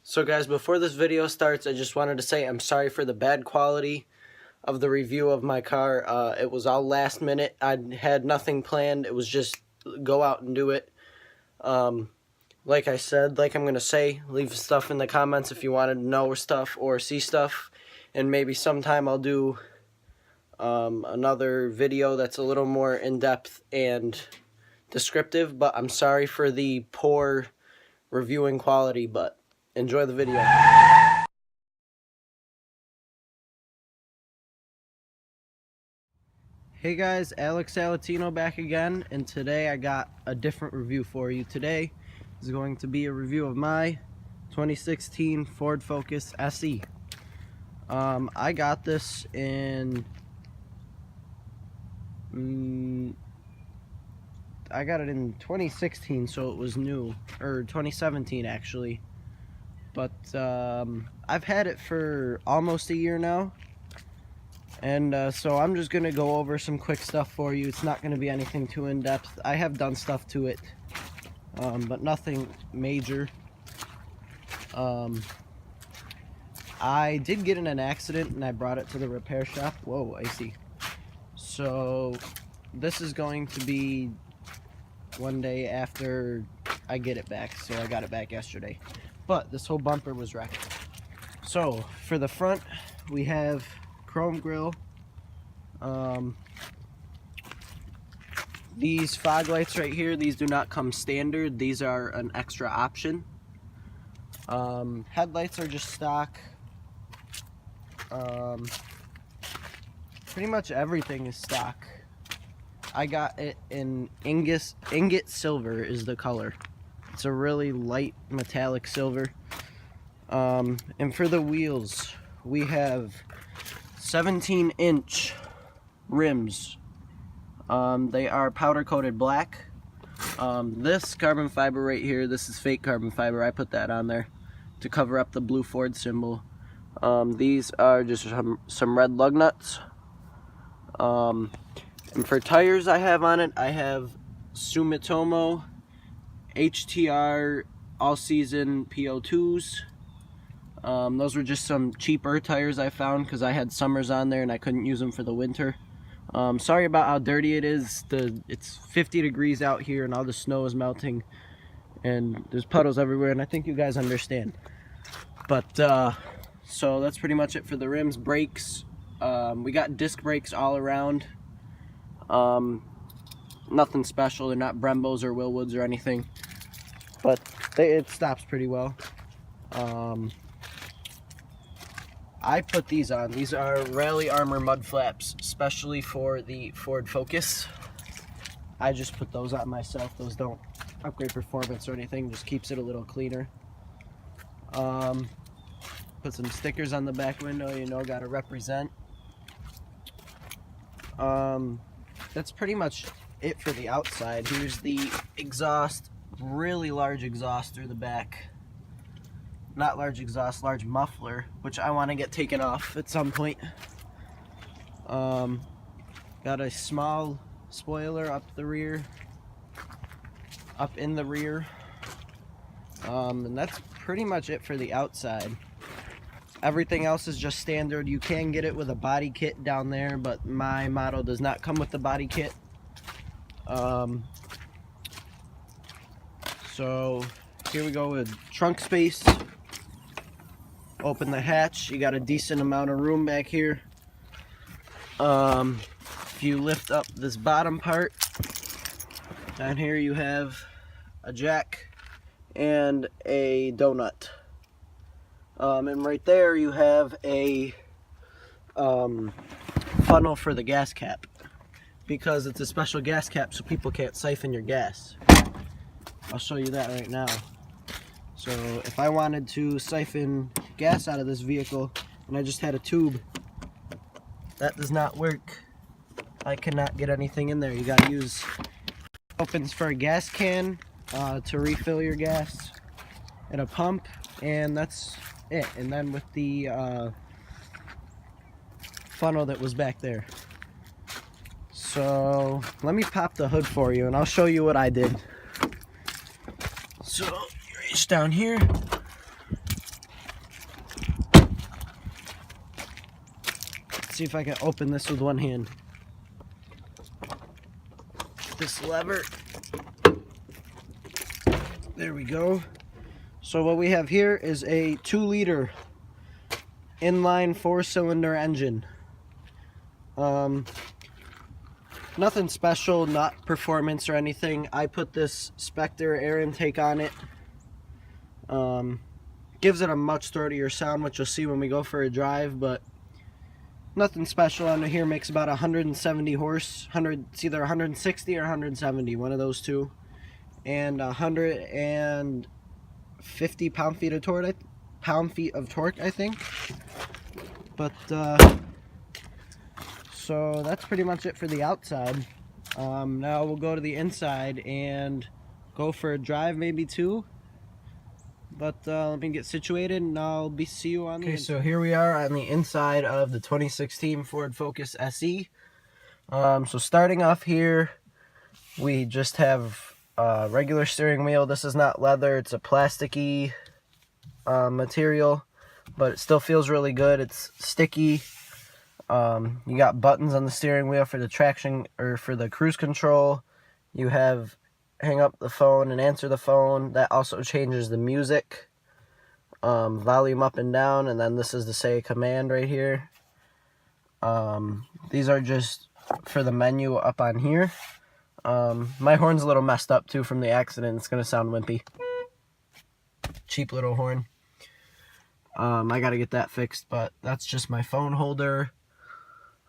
So guys, before this video starts, I just wanted to say I'm sorry for the bad quality of the review of my car. It was all last minute. I had nothing planned. It was just go out and do it. Like I said, like I'm going to say, leave stuff in the comments if you wanted to know stuff or see stuff. And maybe sometime I'll do another video that's a little more in-depth and descriptive. But I'm sorry for the poor reviewing quality, but enjoy the video. Hey guys, Alex Salatino back again, and today I got a different review for you. Today is going to be a review of my 2016 Ford Focus SE. I got this in I got it in 2016, so it was new, or 2017 actually. But I've had it for almost a year now. And so I'm just going to go over some quick stuff for you. It's not going to be anything too in-depth. I have done stuff to it, but nothing major. I did get in an accident and I brought it to the repair shop. Whoa, I see. So this is going to be one day after I get it back. So I got it back yesterday. But this whole bumper was wrecked. So for the front, we have chrome grille. These fog lights right here, these do not come standard. These are an extra option. Headlights are just stock. Pretty much everything is stock. I got it in ingot silver is the color. It's a really light metallic silver. And for the wheels, we have 17-inch rims. They are powder coated black. This carbon fiber right here, this is fake carbon fiber. I put that on there to cover up the blue Ford symbol. These are just some red lug nuts. And for tires I have on it, I have Sumitomo HTR all-season PO2s. Those were just some cheaper tires I found because I had summers on there and I couldn't use them for the winter. Sorry about how dirty it is. It's 50 degrees out here and all the snow is melting and there's puddles everywhere, and I think you guys understand. But so that's pretty much it for the rims. Brakes, we got disc brakes all around. Nothing special. They're not Brembos or Willwoods or anything, but it stops pretty well. I put these on. These are Rally Armor mud flaps, especially for the Ford Focus. I just put those on myself. Those don't upgrade performance or anything, just keeps it a little cleaner. Put some stickers on the back window, you know, gotta represent. That's pretty much it for the outside. Here's the exhaust, really large exhaust through the back. Not large exhaust, large muffler, which I want to get taken off at some point. Got a small spoiler up in the rear. And that's pretty much it for the outside. Everything else is just standard. You can get it with a body kit down there, but my model does not come with the body kit. So here we go with trunk space. Open the hatch, you got a decent amount of room back here. If you lift up this bottom part, down here you have a jack and a donut. And right there you have a funnel for the gas cap, because it's a special gas cap so people can't siphon your gas. I'll show you that right now. So if I wanted to siphon gas out of this vehicle and I just had a tube, that does not work. I cannot get anything in there. You gotta use opens for a gas can to refill your gas and a pump, and that's it. And then with the funnel that was back there. So let me pop the hood for you and I'll show you what I did. So you reach down here, see if I can open this with one hand. This lever. There we go. So what we have here is a 2-liter inline 4-cylinder engine. Nothing special, not performance or anything. I put this Spectre air intake on it. Gives it a much throatier sound, which you'll see when we go for a drive, but nothing special. Under here makes about 170 horse. It's either 160 or 170, one of those two. And 150 pound-feet of torque, I think. But so that's pretty much it for the outside. Now we'll go to the inside and go for a drive, maybe 2. But let me get situated and I'll see you on the inside. So here we are on the inside of the 2016 Ford Focus SE. So starting off here, we just have a regular steering wheel. This is not leather, it's a plasticky material, but it still feels really good. It's sticky. You got buttons on the steering wheel for the traction or for the cruise control. You have hang up the phone and answer the phone. That also changes the music, volume up and down, and then this is to say command right here. These are just for the menu up on here. My horn's a little messed up too from the accident. It's gonna sound wimpy. Cheap little horn. I gotta get that fixed, but that's just my phone holder.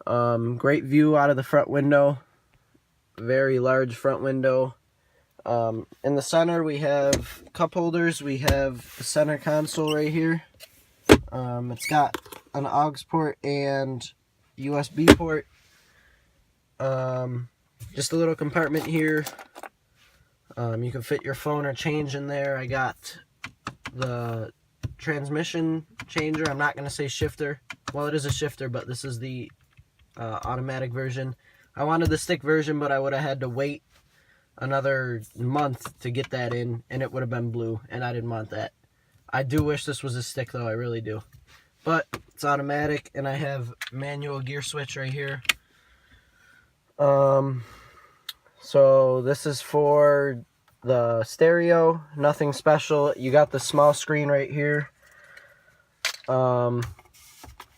Great view out of the front window. Very large front window. In the center we have cup holders. We have the center console right here. It's got an aux port and USB port. Just a little compartment here. You can fit your phone or change in there. I got the transmission changer. I'm not going to say shifter. Well, it is a shifter, but this is the automatic version. I wanted the stick version, but I would have had to wait another month to get that in, and it would have been blue, and I didn't want that. I do wish this was a stick, though. I really do. But it's automatic, and I have manual gear switch right here. So this is for the stereo. Nothing special. You got the small screen right here.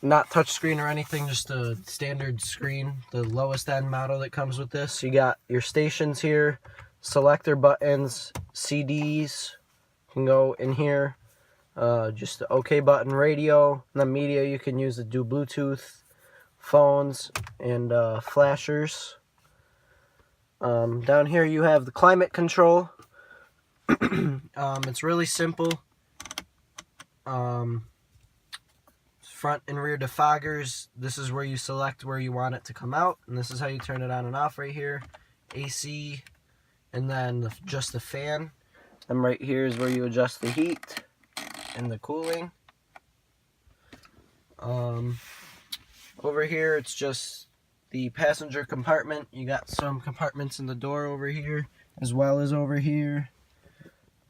Not touch screen or anything, just a standard screen, the lowest end model that comes with this. You got your stations here, selector buttons, CDs can go in here, just the OK button, radio, and the media you can use to do Bluetooth, phones, and flashers. Down here you have the climate control. It's really simple. Front and rear defoggers. This is where you select where you want it to come out, and this is how you turn it on and off right here. AC, and then just the fan. And right here is where you adjust the heat and the cooling. Over here it's just the passenger compartment. You got some compartments in the door over here as well as over here.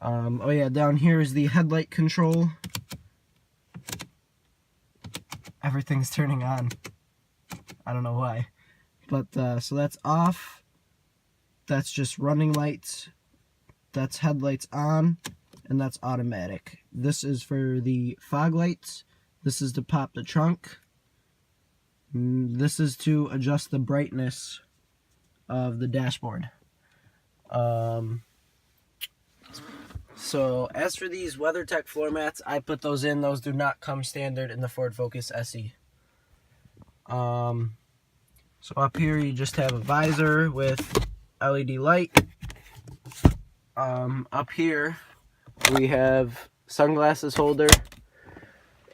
Oh yeah, down here is the headlight control. Everything's turning on. I don't know why. But, so that's off. That's just running lights. That's headlights on. And that's automatic. This is for the fog lights. This is to pop the trunk. This is to adjust the brightness of the dashboard. So as for these WeatherTech floor mats, I put those in. Those do not come standard in the Ford Focus SE. So up here you just have a visor with LED light. Up here we have sunglasses holder.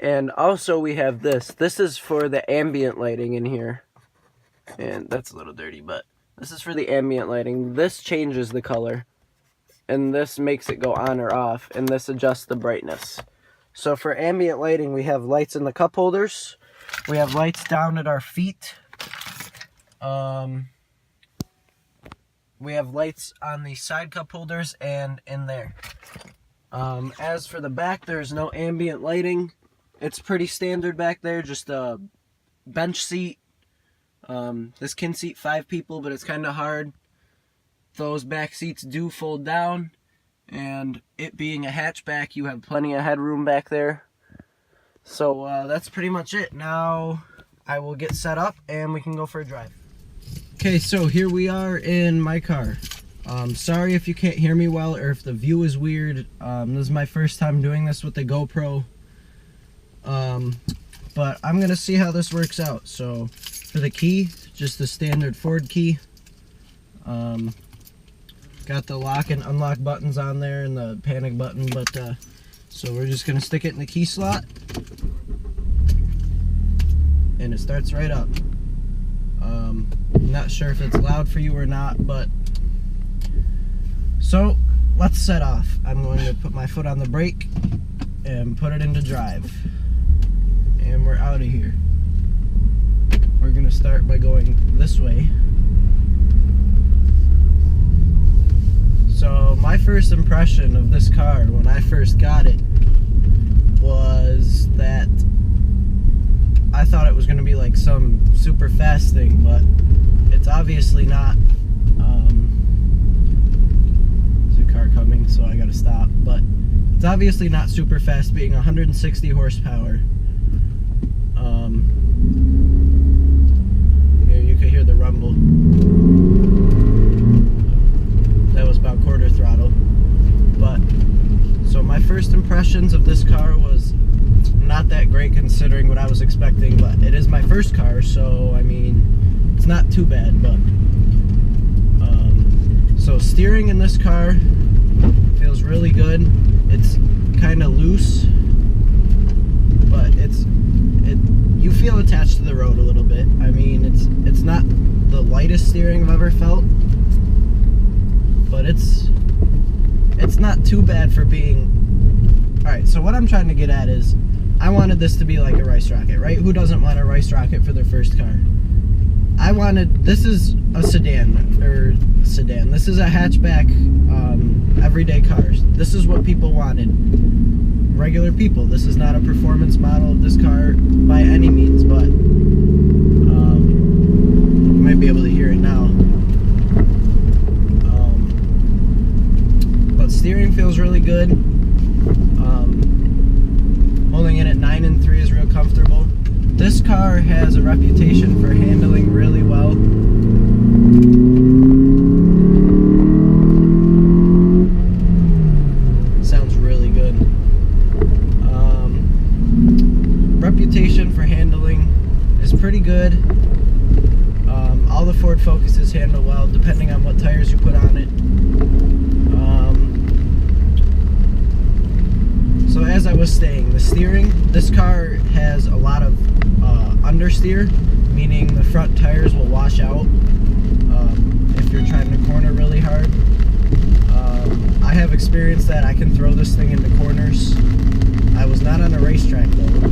And also we have this. This is for the ambient lighting in here. And that's a little dirty, but this is for the ambient lighting. This changes the color. And this makes it go on or off, and this adjusts the brightness. So for ambient lighting, we have lights in the cup holders. We have lights down at our feet. We have lights on the side cup holders and in there. As for the back, there's no ambient lighting. It's pretty standard back there, just a bench seat. This can seat 5 people, but it's kind of hard. Those back seats do fold down, and it being a hatchback, you have plenty of headroom back there. So that's pretty much it. Now I will get set up and we can go for a drive. Okay, so here we are in my car. Sorry if you can't hear me well or if the view is weird. This is my first time doing this with the GoPro. But I'm gonna see how this works out. So for the key, just the standard Ford key. Got the lock and unlock buttons on there and the panic button, but so we're just gonna stick it in the key slot and it starts right up. Not sure if it's loud for you or not, but so let's set off. I'm going to put my foot on the brake and put it into drive, and we're out of here. We're gonna start by going this way. So my first impression of this car when I first got it was that I thought it was going to be like some super fast thing, but it's obviously not. There's a car coming, so I gotta stop, but it's obviously not super fast, being 160 horsepower. There you can hear the rumble. That was about quarter throttle. But so my first impressions of this car was not that great considering what I was expecting, but it is my first car, so I mean it's not too bad. But so steering in this car feels really good. It's kind of loose, but you feel attached to the road a little bit. I mean, it's not the lightest steering I've ever felt, but it's not too bad for being. Alright, so what I'm trying to get at is I wanted this to be like a rice rocket, right? Who doesn't want a rice rocket for their first car? This is a sedan. This is a hatchback, everyday cars. This is what people wanted. Regular people. This is not a performance model of this car by any means, but you might be able to hear it now. But steering feels really good. Holding it at 9 and 3 is real comfortable. This car has a reputation for handling really well. Sounds really good. Reputation for handling is pretty good. All the Ford Focuses handle well, depending on what tires you put on it. So as I was saying, the steering, this car has a lot of understeer, meaning the front tires will wash out if you're trying to corner really hard. I have experienced that. I can throw this thing into corners. I was not on a racetrack though, but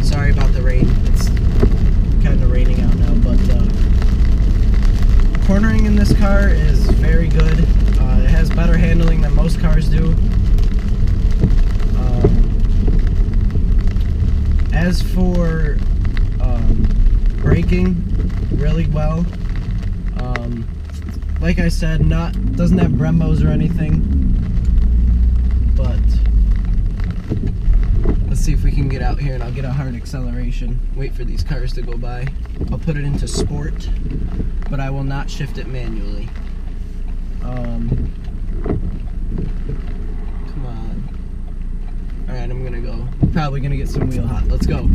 sorry about the rain. It's kind of raining out now, but cornering in this car is very good. It has better handling than most cars do. As for braking, really well. Like I said, doesn't have Brembos or anything, but let's see if we can get out here and I'll get a hard acceleration. Wait for these cars to go by. I'll put it into sport, but I will not shift it manually. Come on. Alright, I'm gonna go. Probably gonna get some wheel hot. Let's go.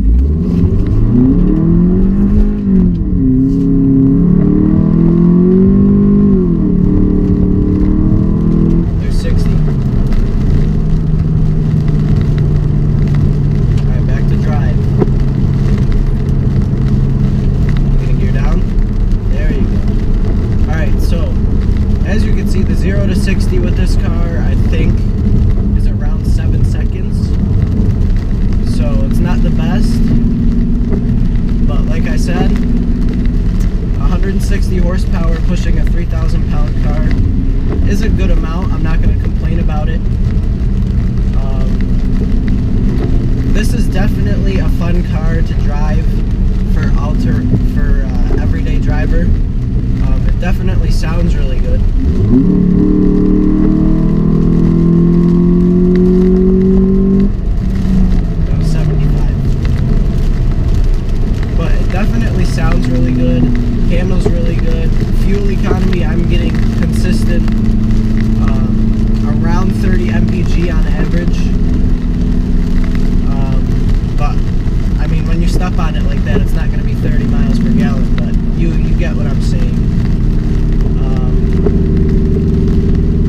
There's 60. Alright, back to drive. I'm gonna gear down. There you go. Alright, so as you can see, the 0 to 60 with this car, I think, is around 7 seconds. So it's not the best, fun car to drive for everyday driver. It definitely sounds really good. About 75. But it definitely sounds really good. Handles really good. Fuel economy, I'm getting consistent around 30 mpg on average. But I mean, when you step on it like that, it's not going to be 30 miles per gallon, but you get what I'm saying.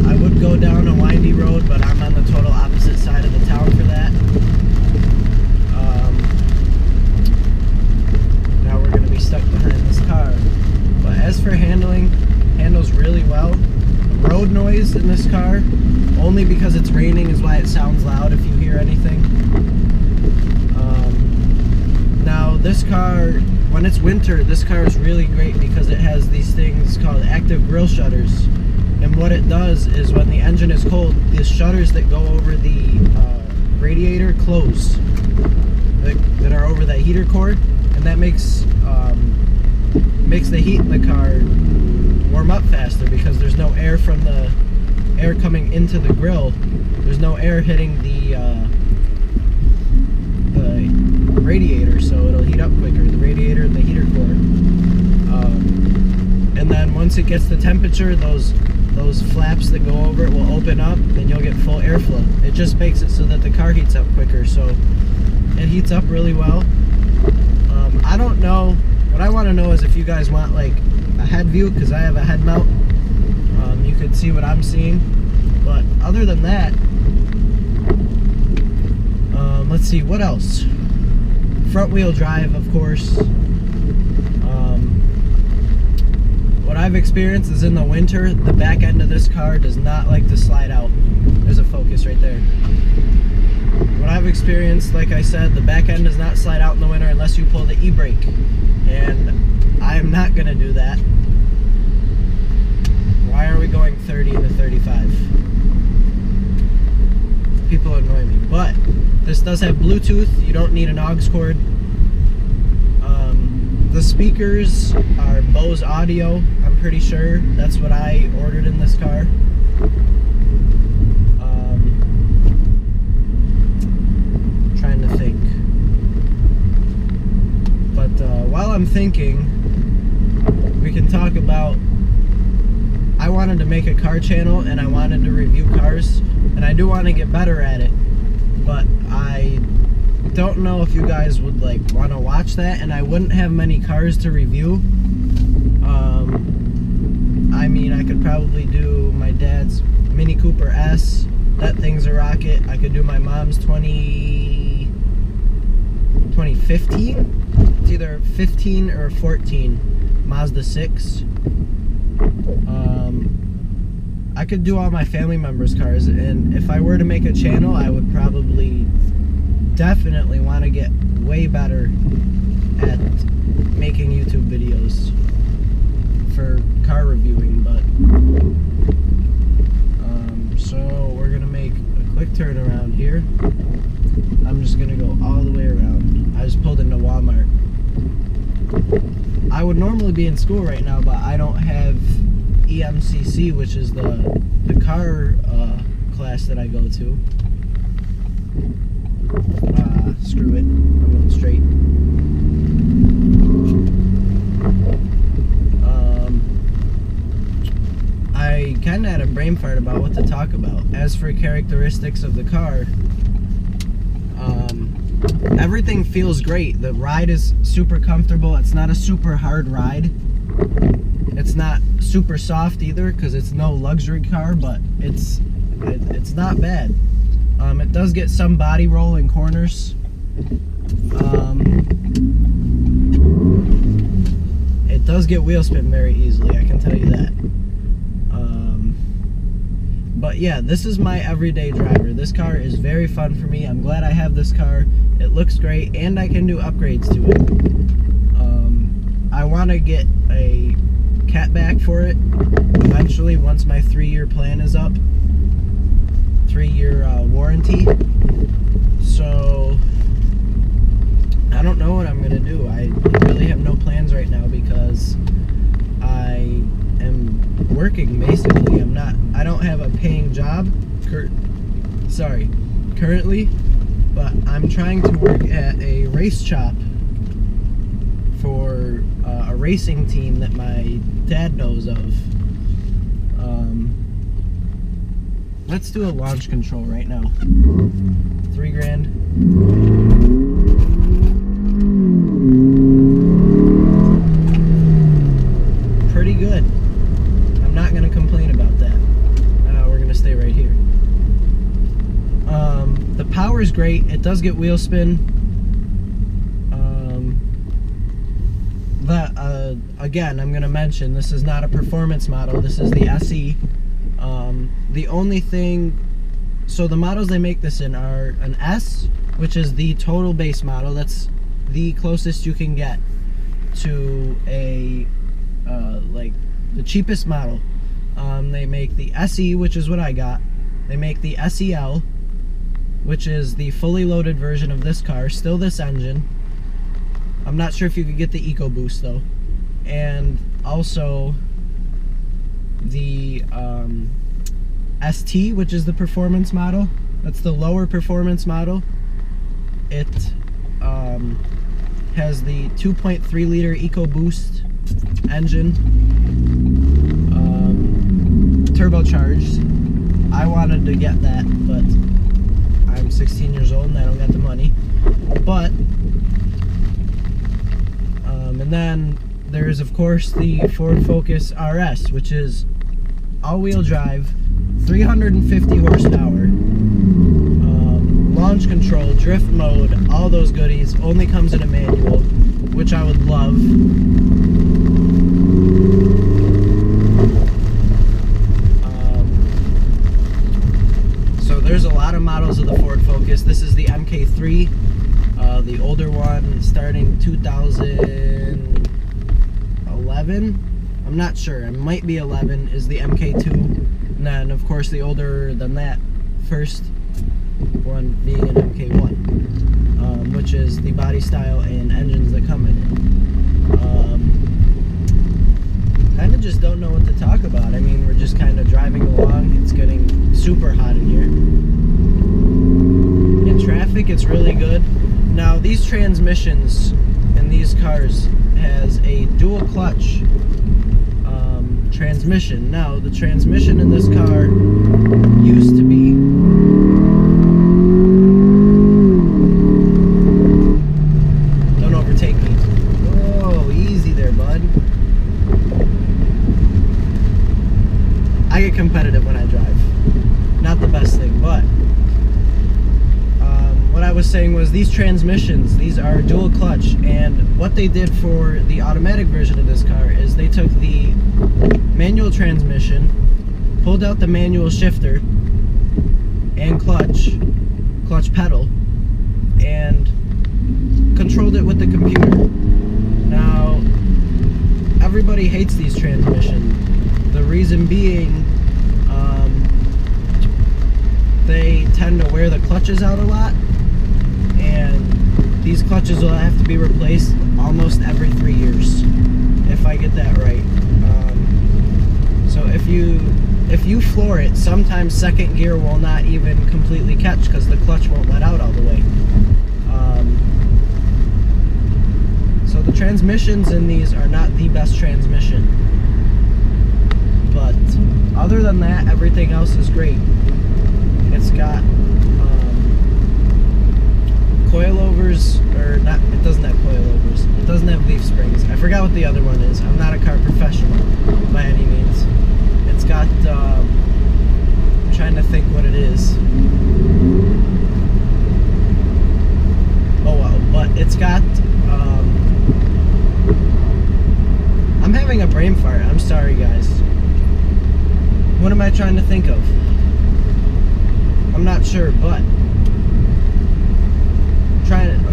I would go down a windy road, but I'm on the total opposite side of the town for that. Now we're going to be stuck behind this car. But as for handling, handles really well. Road noise in this car, only because it's raining, is why it sounds loud if you hear anything. Now this car, when it's winter, this car is really great because it has these things called active grille shutters. And what it does is when the engine is cold, the shutters that go over the radiator close, that are over that heater cord, and that makes the heat in the car warm up faster because there's no air from the air coming into the grill. There's no air hitting the radiator, so it'll heat up quicker, the radiator and the heater core. And then once it gets the temperature, those flaps that go over it will open up and you'll get full airflow. It just makes it so that the car heats up quicker, so it heats up really well. I don't know, what I want to know is if you guys want like a head view, because I have a head mount. You could see what I'm seeing, but other than that, let's see, what else? Front wheel drive, of course. What I've experienced is in the winter, the back end of this car does not like to slide out. There's a focus right there. What I've experienced, like I said, the back end does not slide out in the winter unless you pull the e-brake. And I am not going to do that. Why are we going 30 to 35? People annoy me. But this does have Bluetooth. You don't need an aux cord. The speakers are Bose audio, I'm pretty sure. That's what I ordered in this car. Trying to think. But while I'm thinking, we can talk about, I wanted to make a car channel and I wanted to review cars, and I do want to get better at it, but I don't know if you guys would like want to watch that, and I wouldn't have many cars to review. I mean, I could probably do my dad's Mini Cooper S. That thing's a rocket. I could do my mom's 2015? It's either 15 or 14 Mazda 6. I could do all my family members' cars, and if I were to make a channel, I would probably definitely want to get way better at making YouTube videos for car reviewing. But so we're gonna make a quick turn around here. I'm just gonna go all the way around. I just pulled into Walmart. I would normally be in school right now, but I don't have EMCC, which is the car class that I go to. Screw it, I'm going straight. I kind of had a brain fart about what to talk about. As for characteristics of the car, everything feels great. The ride is super comfortable. It's not a super hard ride. It's not super soft either, because it's no luxury car, but it's not bad. It does get some body roll in corners. It does get wheel spin very easily, I can tell you that. But yeah, this is my everyday driver. This car is very fun for me. I'm glad I have this car. It looks great, and I can do upgrades to it. I want to get a catback for it eventually once my 3-year plan is up. 3-year warranty. So I don't gonna do. I really have no plans right now because I am working basically. I don't have a paying job currently, but I'm trying to work at a race shop for a racing team that my dad knows of. Let's do a launch control right now. $3,000. Pretty good. I'm not gonna complain about that. We're gonna stay right here. The power is great. It does get wheel spin. Again, I'm gonna mention this is not a performance model. This is the SE. The only thing, so the models they make this in are an S, which is the total base model. That's the closest you can get to a like the cheapest model. They make the SE, which is what I got. They make the SEL, which is the fully loaded version of this car, still this engine. I'm not sure if you could get the EcoBoost though. And also the ST, which is the performance model. That's the lower performance model. It has the 2.3 liter EcoBoost engine, turbocharged. I wanted to get that, but I'm 16 years old and I don't got the money. But and then there's of course the Ford Focus RS, which is all-wheel drive, 350 horsepower, launch control, drift mode, all those goodies. Only comes in a manual, which I would love. So there's a lot of models of the Ford Focus. This is the MK3, the older one, starting 2011. I'm not sure. It might be 11 is the MK2. And then, of course, the older than that, first one being an MK1, which is the body style and engines that come in it. Kind of just don't know what to talk about. I mean, we're just kind of driving along. It's getting super hot in here. In traffic, it's really good. Now, these transmissions in these cars has a dual clutch transmission. Now, the transmission in this car used to be don't overtake me. Whoa, easy there, bud. I get competitive when I drive. Not the best thing, but what I was saying was these transmissions, these are dual clutch, and what they did for the automatic version of this car is they took the manual transmission, pulled out the manual shifter and clutch pedal, and controlled it with the computer. Now, everybody hates these transmissions. The reason being, they tend to wear the clutches out a lot, and these clutches will have to be replaced almost every 3 years, if I get that right. So if you floor it, sometimes second gear will not even completely catch because the clutch won't let out all the way. So the transmissions in these are not the best transmission, but other than that, everything else is great. It's got coilovers, or not, it doesn't have coilovers. It doesn't have leaf springs. I forgot what the other one is. I'm not a car professional by any means. It's got, I'm trying to think what it is. Oh well, but it's got, I'm having a brain fart. I'm sorry, guys. What am I trying to think of? I'm not sure, but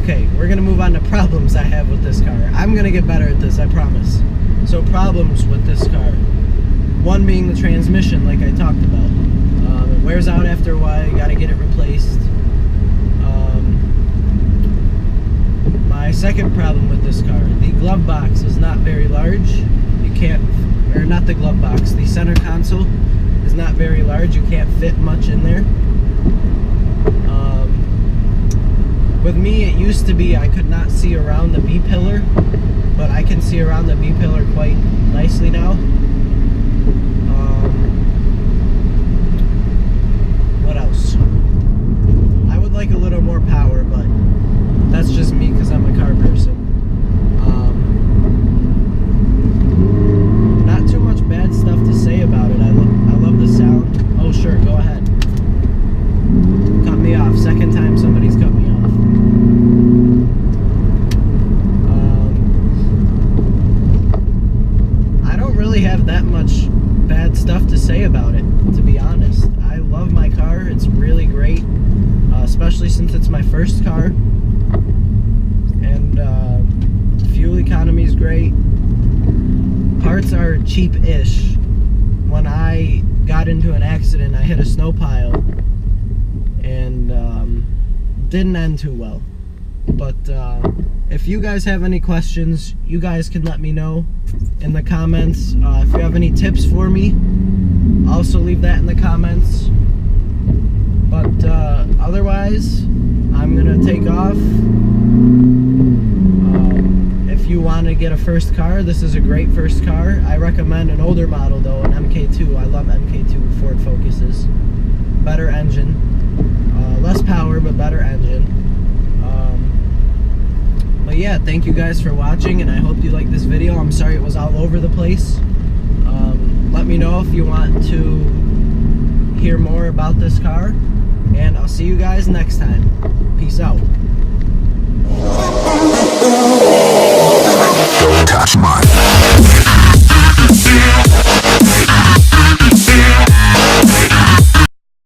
okay, we're gonna move on to problems I have with this car. I'm gonna get better at this, I promise. So problems with this car. One being the transmission, like I talked about. It wears out after a while, you gotta get it replaced. My second problem with this car. The glove box is not very large. You can't, or not the glove box, the center console is not very large. You can't fit much in there. With me, it used to be I could not see around the B-pillar, but I can see around the B-pillar quite nicely now. What else? I would like a little more power, but that's just me because I'm a car person. Not too much bad stuff to say about it. I love the sound. Oh, sure, go ahead. Cut me off. Second time somebody's cut me off. I don't really have that much bad stuff to say about it, to be honest. I love my car. It's really great, especially since it's my first car. And fuel economy is great. Parts are cheap-ish. When I got into an accident, I hit a snow pile and didn't end too well. But if you guys have any questions, you guys can let me know in the comments. If you have any tips for me, also leave that in the comments. But otherwise, I'm gonna take off. If you want to get a first car, this is a great first car. I recommend an older model though, an MK2. I love MK2 Ford Focuses. Better engine, less power but better engine. But yeah, thank you guys for watching, and I hope you liked this video. I'm sorry it was all over the place. Let me know if you want to hear more about this car, and I'll see you guys next time. Peace out.